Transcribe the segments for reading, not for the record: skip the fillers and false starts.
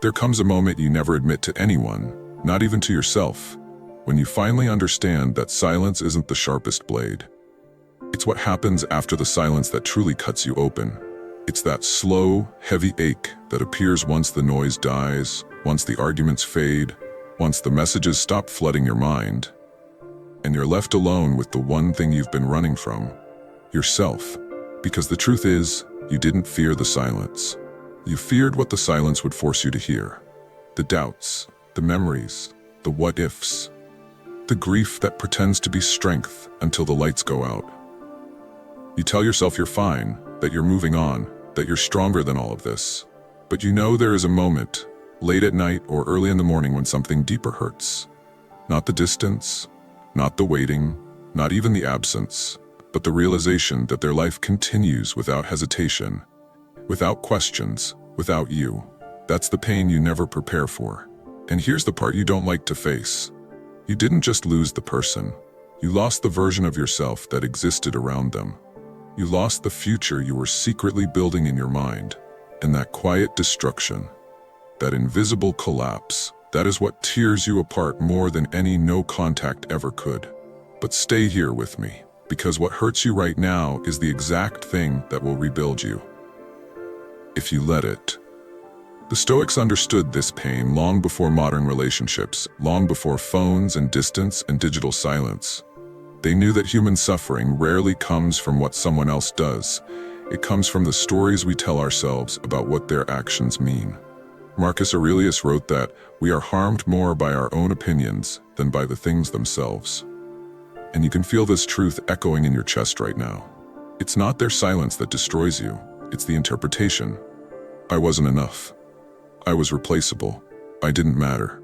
There comes a moment you never admit to anyone, not even to yourself, when you finally understand that silence isn't the sharpest blade. It's what happens after the silence that truly cuts you open. It's that slow, heavy ache that appears once the noise dies, once the arguments fade, once the messages stop flooding your mind, and you're left alone with the one thing you've been running from, yourself. Because the truth is, you didn't fear the silence. You feared what the silence would force you to hear. The doubts, the memories, the what-ifs. The grief that pretends to be strength until the lights go out. You tell yourself you're fine, that you're moving on, that you're stronger than all of this. But you know there is a moment, late at night or early in the morning, when something deeper hurts. Not the distance, not the waiting, not even the absence, but the realization that their life continues without hesitation, without questions, without you. That's the pain you never prepare for. And here's the part you don't like to face. You didn't just lose the person. You lost the version of yourself that existed around them. You lost the future you were secretly building in your mind. And that quiet destruction, that invisible collapse, that is what tears you apart more than any no contact ever could. But stay here with me, because what hurts you right now is the exact thing that will rebuild you, if you let it. The Stoics understood this pain long before modern relationships, long before phones and distance and digital silence. They knew that human suffering rarely comes from what someone else does. It comes from the stories we tell ourselves about what their actions mean. Marcus Aurelius wrote that we are harmed more by our own opinions than by the things themselves. And you can feel this truth echoing in your chest right now. It's not their silence that destroys you, it's the interpretation. I wasn't enough. I was replaceable. I didn't matter.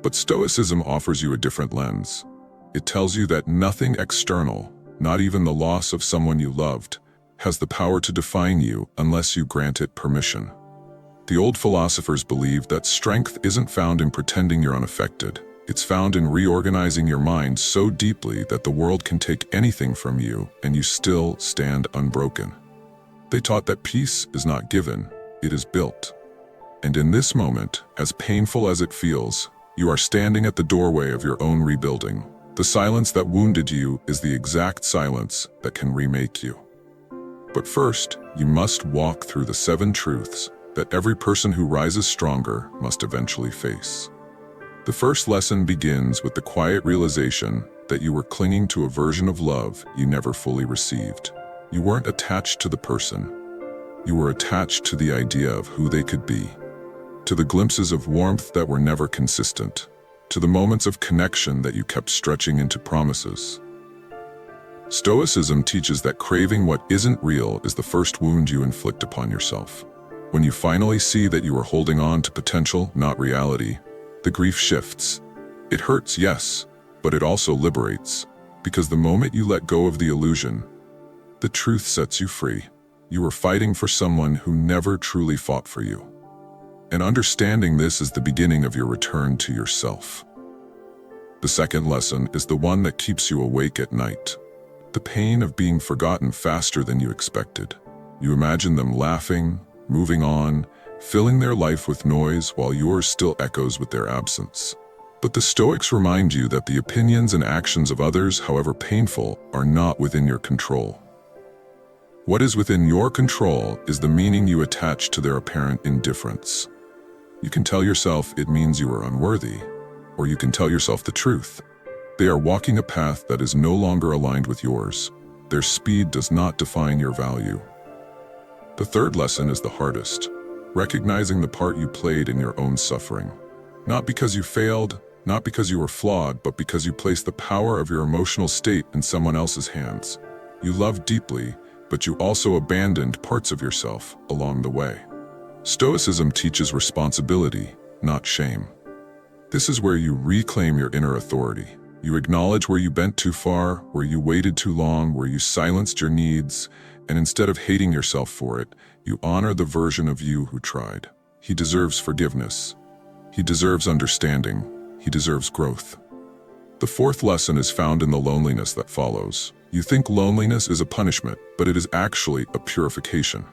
But Stoicism offers you a different lens. It tells you that nothing external, not even the loss of someone you loved, has the power to define you unless you grant it permission. The old philosophers believed that strength isn't found in pretending you're unaffected. It's found in reorganizing your mind so deeply that the world can take anything from you and you still stand unbroken. They taught that peace is not given, it is built. And in this moment, as painful as it feels, you are standing at the doorway of your own rebuilding. The silence that wounded you is the exact silence that can remake you. But first, you must walk through the 7 truths that every person who rises stronger must eventually face. The first lesson begins with the quiet realization that you were clinging to a version of love you never fully received. You weren't attached to the person. You were attached to the idea of who they could be, to the glimpses of warmth that were never consistent, to the moments of connection that you kept stretching into promises. Stoicism teaches that craving what isn't real is the first wound you inflict upon yourself. When you finally see that you are holding on to potential, not reality, the grief shifts. It hurts, yes, but it also liberates, because the moment you let go of the illusion, the truth sets you free. You were fighting for someone who never truly fought for you. And understanding this is the beginning of your return to yourself. The second lesson is the one that keeps you awake at night. The pain of being forgotten faster than you expected. You imagine them laughing, moving on, filling their life with noise while yours still echoes with their absence. But the Stoics remind you that the opinions and actions of others, however painful, are not within your control. What is within your control is the meaning you attach to their apparent indifference. You can tell yourself it means you are unworthy, or you can tell yourself the truth. They are walking a path that is no longer aligned with yours. Their speed does not define your value. The third lesson is the hardest, recognizing the part you played in your own suffering. Not because you failed, not because you were flawed, but because you placed the power of your emotional state in someone else's hands. You loved deeply, but you also abandoned parts of yourself along the way. Stoicism teaches responsibility, not shame. This is where you reclaim your inner authority. You acknowledge where you bent too far, where you waited too long, where you silenced your needs, and instead of hating yourself for it, you honor the version of you who tried. He deserves forgiveness. He deserves understanding. He deserves growth. The fourth lesson is found in the loneliness that follows. You think loneliness is a punishment, but it is actually a purification.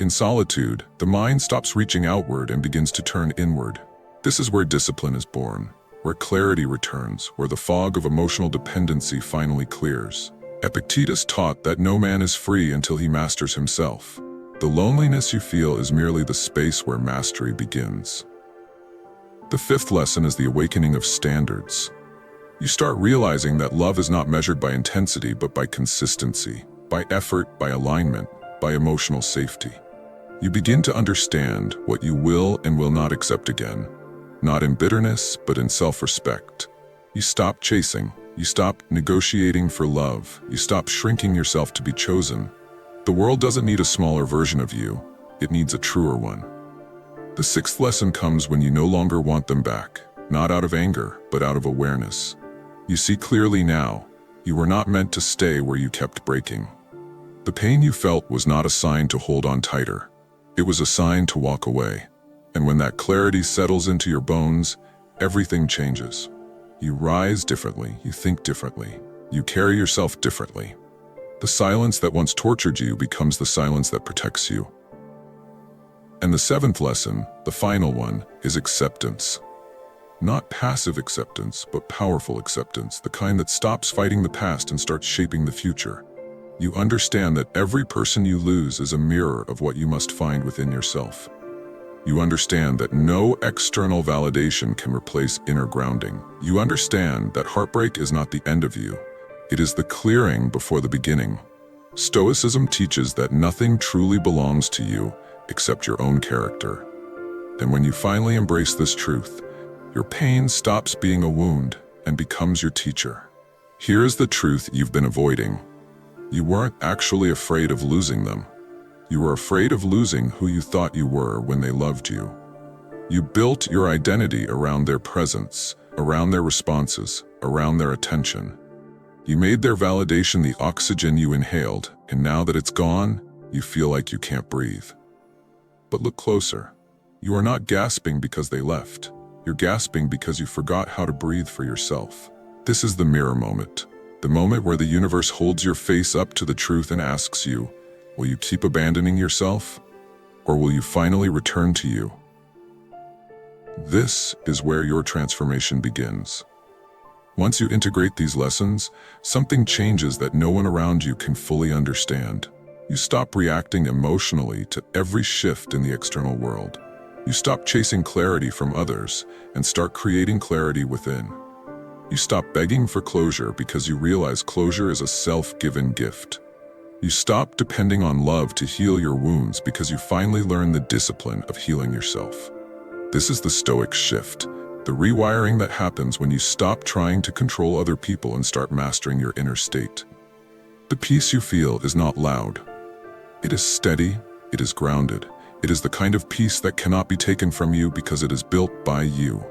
In solitude, the mind stops reaching outward and begins to turn inward. This is where discipline is born, where clarity returns, where the fog of emotional dependency finally clears. Epictetus taught that no man is free until he masters himself. The loneliness you feel is merely the space where mastery begins. The fifth lesson is the awakening of standards. You start realizing that love is not measured by intensity but by consistency, by effort, by alignment, by emotional safety. You begin to understand what you will and will not accept again, not in bitterness but in self-respect. You stop chasing, you stop negotiating for love, you stop shrinking yourself to be chosen. The world doesn't need a smaller version of you, it needs a truer one. The sixth lesson comes when you no longer want them back, not out of anger, but out of awareness. You see clearly now, you were not meant to stay where you kept breaking. The pain you felt was not a sign to hold on tighter. It was a sign to walk away. And when that clarity settles into your bones, everything changes. You rise differently, you think differently, you carry yourself differently. The silence that once tortured you becomes the silence that protects you. And the seventh lesson, the final one, is acceptance. Not passive acceptance, but powerful acceptance, the kind that stops fighting the past and starts shaping the future. You understand that every person you lose is a mirror of what you must find within yourself. You understand that no external validation can replace inner grounding. You understand that heartbreak is not the end of you. It is the clearing before the beginning. Stoicism teaches that nothing truly belongs to you except your own character. And when you finally embrace this truth, your pain stops being a wound and becomes your teacher. Here's the truth you've been avoiding. You weren't actually afraid of losing them. You were afraid of losing who you thought you were when they loved you. You built your identity around their presence, around their responses, around their attention. You made their validation the oxygen you inhaled, and now that it's gone, you feel like you can't breathe. But look closer. You are not gasping because they left. You're gasping because you forgot how to breathe for yourself. This is the mirror moment. The moment where the universe holds your face up to the truth and asks you, will you keep abandoning yourself? Or will you finally return to you? This is where your transformation begins. Once you integrate these lessons, something changes that no one around you can fully understand. You stop reacting emotionally to every shift in the external world. You stop chasing clarity from others and start creating clarity within. You stop begging for closure because you realize closure is a self-given gift. You stop depending on love to heal your wounds because you finally learn the discipline of healing yourself. This is the Stoic shift, the rewiring that happens when you stop trying to control other people and start mastering your inner state. The peace you feel is not loud. It is steady, it is grounded. It is the kind of peace that cannot be taken from you because it is built by you.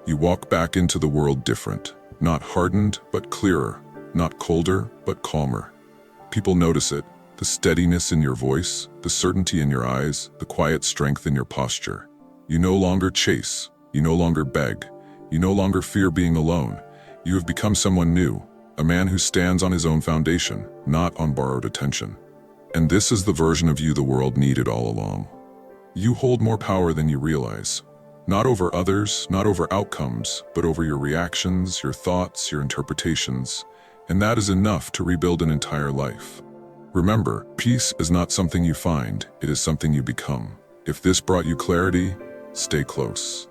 You walk back into the world different, not hardened but clearer, not colder but calmer. People notice it, the steadiness in your voice, the certainty in your eyes, the quiet strength in your posture. You no longer chase, you no longer beg, you no longer fear being alone. You have become someone new, a man who stands on his own foundation, not on borrowed attention. And this is the version of you the world needed all along. You hold more power than you realize. Not over others, not over outcomes, but over your reactions, your thoughts, your interpretations. And that is enough to rebuild an entire life. Remember, peace is not something you find, it is something you become. If this brought you clarity, stay close.